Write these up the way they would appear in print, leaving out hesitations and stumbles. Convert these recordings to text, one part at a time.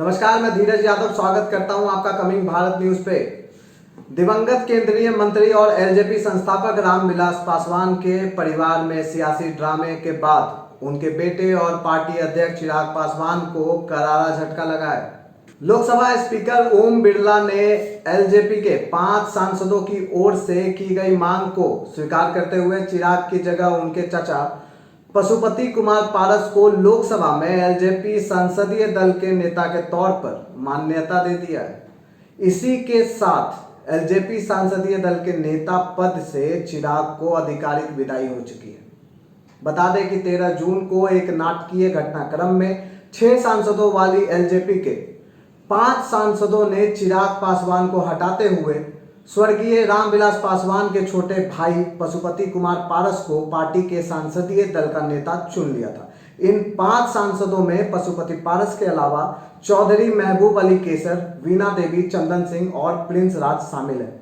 नमस्कार, मैं धीरज यादव स्वागत करता हूं आपका कमिंग भारत न्यूज पे। दिवंगत केंद्रीय मंत्री और एलजेपी संस्थापक रामविलास पासवान के परिवार में सियासी ड्रामे के बाद उनके बेटे और पार्टी अध्यक्ष चिराग पासवान को करारा झटका लगा है। लोकसभा स्पीकर ओम बिरला ने एलजेपी के 5 सांसदों की ओर से की गई मांग को स्वीकार करते हुए चिराग की जगह उनके चाचा पशुपति कुमार पारस को लोकसभा में एलजेपी संसदीय दल के नेता के तौर पर मान्यता दे दिया है। इसी के साथ एलजेपी संसदीय दल के नेता पद से चिराग को आधिकारिक विदाई हो चुकी है। बता दें कि 13 जून को एक नाटकीय घटनाक्रम में 6 सांसदों वाली एलजेपी के 5 सांसदों ने चिराग पासवान को हटाते हुए स्वर्गीय रामविलास पासवान के छोटे भाई पशुपति कुमार पारस को पार्टी के संसदीय दल का नेता चुन लिया था। इन 5 सांसदों में पशुपति पारस के अलावा चौधरी महबूब अली केसर, वीणा देवी, चंदन सिंह और प्रिंस राज शामिल हैं।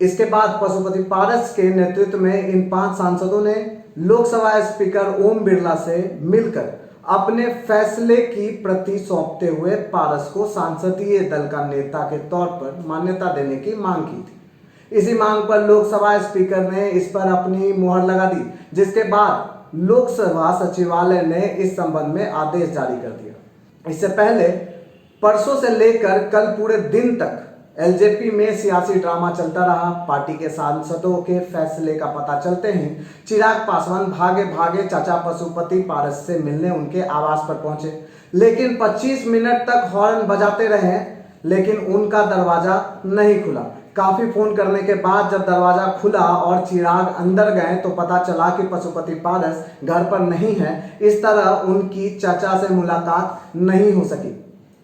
इसके बाद पशुपति पारस के नेतृत्व में इन 5 सांसदों ने लोकसभा स्पीकर ओम बिरला से मिलकर अपने फैसले की प्रति सौंपते हुए पारस को संसदीय दल का नेता के तौर पर मान्यता देने की मांग की थी। इसी मांग पर लोकसभा स्पीकर ने इस पर अपनी मुहर लगा दी, जिसके बाद लोकसभा सचिवालय ने इस संबंध में आदेश जारी कर दिया। इससे पहले परसों से लेकर कल पूरे दिन तक एलजेपी में सियासी ड्रामा चलता रहा। पार्टी के सांसदों के फैसले का पता चलते ही चिराग पासवान भागे भागे चाचा पशुपति पारस से मिलने उनके आवास पर पहुंचे, लेकिन 25 मिनट तक हॉर्न बजाते रहे, लेकिन उनका दरवाजा नहीं खुला। काफी फोन करने के बाद जब दरवाजा खुला और चिराग अंदर गए तो पता चला कि पशुपति पारस घर पर नहीं है। इस तरह उनकी चाचा से मुलाकात नहीं हो सकी।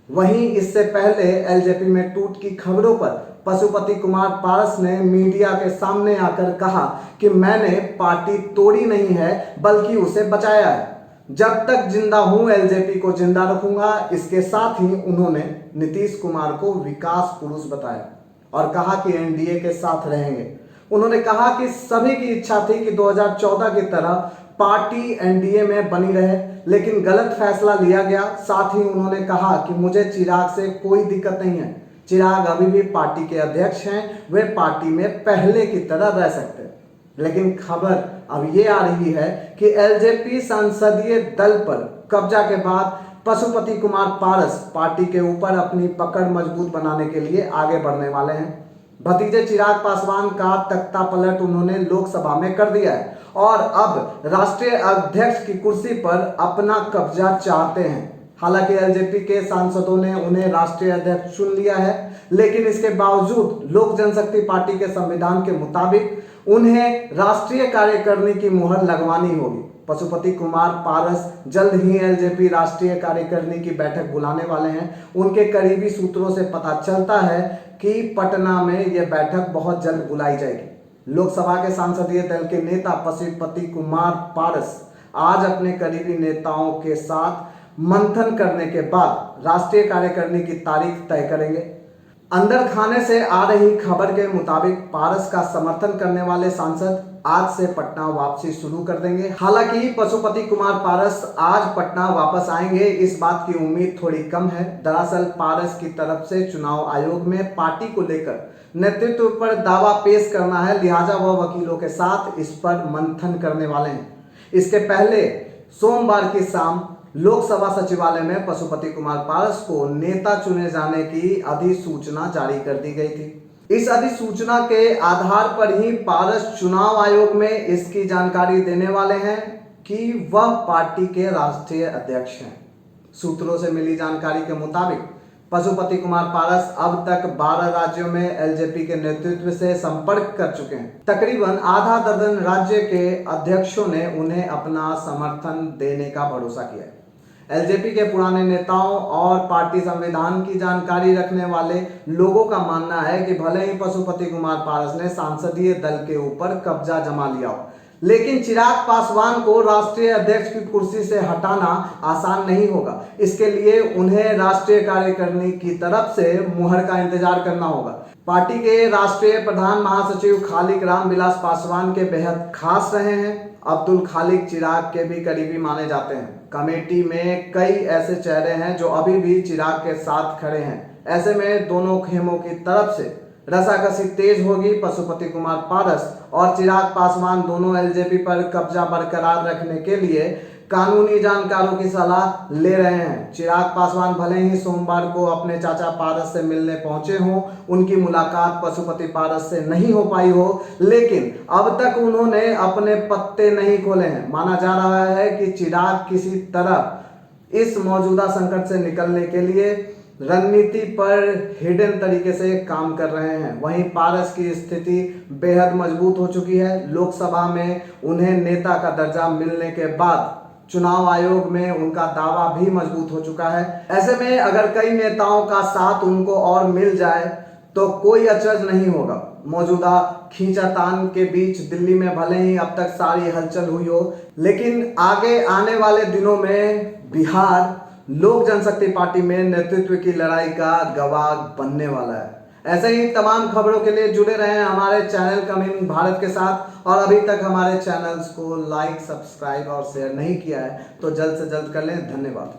वहीं इससे पहले एलजेपी में टूट की खबरों पर पशुपति कुमार पारस ने मीडिया के सामने आकर कहा कि मैंने पार्टी तोड़ी नहीं है बल्कि उसे बचाया है। जब तक जिंदा हूं एलजेपी को जिंदा रखूंगा। इसके साथ ही उन्होंने नीतीश कुमार को विकास पुरुष बताया और कहा कि एनडीए के साथ रहेंगे। उन्होंने कहा कि सभी की इच्छा थी कि 2014 की तरह पार्टी एनडीए में बनी रहे, लेकिन गलत फैसला लिया गया। साथ ही उन्होंने कहा कि मुझे चिराग से कोई दिक्कत नहीं है। चिराग अभी भी पार्टी के अध्यक्ष हैं, वे पार्टी में पहले की तरह रह सकते हैं। लेकिन खबर अब ये आ रही है कि एलजेपी संसदीय दल पर कब्जा के बाद पशुपति कुमार पारस पार्टी के ऊपर अपनी पकड़ मजबूत बनाने के लिए आगे बढ़ने वाले हैं। भतीजे चिराग पासवान का तख्ता पलट उन्होंने लोकसभा में कर दिया है और अब राष्ट्रीय अध्यक्ष की कुर्सी पर अपना कब्जा चाहते हैं। हालांकि एलजेपी के सांसदों ने उन्हें राष्ट्रीय अध्यक्ष चुन लिया है, लेकिन इसके बावजूद लोक जनशक्ति पार्टी के संविधान के मुताबिक उन्हें राष्ट्रीय कार्यकारिणी की मुहर लगवानी होगी। पशुपति कुमार पारस जल्द ही एलजेपी राष्ट्रीय कार्यकारिणी की बैठक बुलाने वाले हैं। उनके करीबी सूत्रों से पता चलता है कि पटना में यह बैठक बहुत जल्द बुलाई जाएगी। लोकसभा के संसदीय दल के नेता पशुपति कुमार पारस आज अपने करीबी नेताओं के साथ मंथन करने के बाद राष्ट्रीय कार्यकारिणी की तारीख तय करेंगे। अंदर खाने से आ रही खबर के मुताबिक पारस का समर्थन करने वाले सांसद आज से पटना वापसी शुरू कर देंगे। हालांकि पशुपति कुमार पारस आज पटना वापस आएंगे, इस बात की उम्मीद थोड़ी कम है। दरअसल पारस की तरफ से चुनाव आयोग में पार्टी को लेकर नेतृत्व पर दावा पेश करना है, लिहाजा वह वकीलों के साथ इस पर मंथन करने वाले हैं। इसके पहले सोमवार की शाम लोकसभा सचिवालय में पशुपति कुमार पारस को नेता चुने जाने की अधिसूचना जारी कर दी गई थी। इस अधिसूचना के आधार पर ही पारस चुनाव आयोग में इसकी जानकारी देने वाले हैं कि वह पार्टी के राष्ट्रीय अध्यक्ष हैं। सूत्रों से मिली जानकारी के मुताबिक पशुपति कुमार पारस अब तक 12 राज्यों में एलजेपी के नेतृत्व से संपर्क कर चुके हैं। तकरीबन आधा दर्जन राज्य के अध्यक्षों ने उन्हें अपना समर्थन देने का भरोसा किया है। एलजेपी के पुराने नेताओं और पार्टी संविधान की जानकारी रखने वाले लोगों का मानना है कि भले ही पशुपति कुमार पारस ने संसदीय दल के ऊपर कब्जा जमा लिया हो, लेकिन चिराग पासवान को राष्ट्रीय अध्यक्ष की कुर्सी से हटाना आसान नहीं होगा। इसके लिए उन्हें राष्ट्रीय कार्यकारिणी की तरफ से मुहर का इंतजार करना होगा। पार्टी के राष्ट्रीय प्रधान महासचिव खालिक रामविलास पासवान के बेहद खास रहे हैं अब्दुल खालिक चिराग के भी करीबी माने जाते हैं। कमेटी में कई ऐसे चेहरे हैं जो अभी भी चिराग के साथ खड़े हैं। ऐसे में दोनों खेमों की तरफ से रसाकसी तेज होगी। पशुपति कुमार पारस और चिराग पासवान दोनों एलजेपी पर कब्जा बरकरार रखने के लिए कानूनी जानकारों की सलाह ले रहे हैं। चिराग पासवान भले ही सोमवार को अपने चाचा पारस से मिलने पहुंचे हों, उनकी मुलाकात पशुपति पारस से नहीं हो पाई हो, लेकिन अब तक उन्होंने अपने पत्ते नहीं खोले हैं। माना जा रहा है कि चिराग किसी तरह इस मौजूदा संकट से निकलने के लिए रणनीति पर हिडन तरीके से काम कर रहे हैं। वहीं पारस की स्थिति बेहद मजबूत हो चुकी है। लोकसभा में उन्हें नेता का दर्जा मिलने के बाद चुनाव आयोग में उनका दावा भी मजबूत हो चुका है। ऐसे में अगर कई नेताओं का साथ उनको और मिल जाए तो कोई अचरज नहीं होगा। मौजूदा खींचातान के बीच दिल्ली में भले ही अब तक सारी हलचल हुई हो, लेकिन आगे आने वाले दिनों में बिहार लोक जनशक्ति पार्टी में नेतृत्व की लड़ाई का गवाह बनने वाला है। ऐसे ही तमाम खबरों के लिए जुड़े रहें हमारे चैनल कमिंग भारत के साथ। और अभी तक हमारे चैनल्स को लाइक, सब्सक्राइब और शेयर नहीं किया है तो जल्द से जल्द कर लें। धन्यवाद।